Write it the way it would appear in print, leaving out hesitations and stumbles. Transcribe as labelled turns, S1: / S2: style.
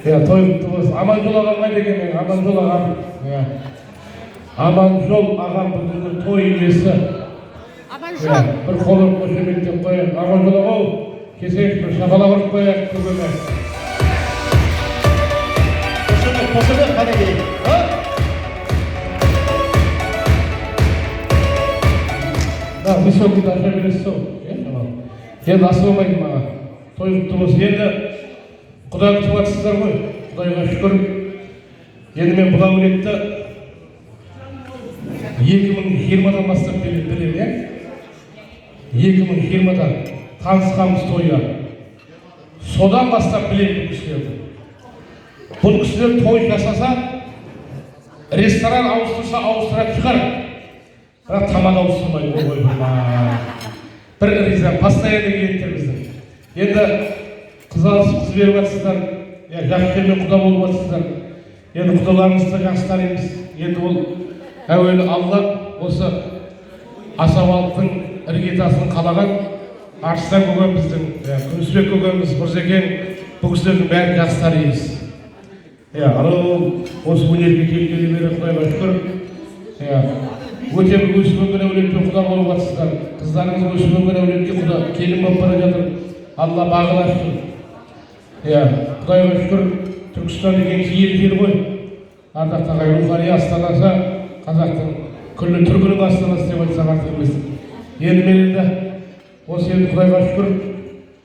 S1: той құтты Аманжол ағам қайда екен? Аманжол ағам. Аманжол ағам бүгінгі той иесі. Аманжол. Бір қолын қошеметтеп қояйық. Аманжол ағау, кесек бір шапалақ ұрып қояйық көбіне.
S2: Қошемет қане келейік.
S1: Высокий даже бересіз. Енді асылмайды маған. Той құтты болсын. Енді Құдай күтіп жатсыздар ғой. Құдайға шүкір. Енді мен бұл әулетті 2020-дан бастап білем, 2020-дан танысқанбыз тойға. Содан бастап білем бұл кісілерді. Бұл кісілер той жасаса, ресторан ауыстырса ауыстырып шығар. Бірақ тамақ ауыстырмайды ғой. Бір риза, постоянно келеттер біздің. Енді қыз алысып қыз беріп жатсыздар, жақсы жермен құда болып жатсыздар. Енді құдаларымызды жақсы танимыз. Енді ол әуелі Алла осы асабалықтың іргетасын қалаған Арыстан көкеміздің, Күмісбек көкеміз, Мырзекең, бұл кісілердің бәрін жақсы танимыз. Анау осы өнерге келгелі бері Құдайға шүкір. Өте бір өсіп-өнген әулетпен құда болып жатсыздар. Қыздарыңыз өсіп-өнген әулетке құда келін болып бара жатыр. Алла бағын ашсын. Құдайға шүкір, Түркістан деген киелі жер ғой. Ардақты ағай, рухани астанасы, қазақтың күллі түркінің астанасы деп айтсақ артық емес. Енді мен осы енді Құдайға шүкір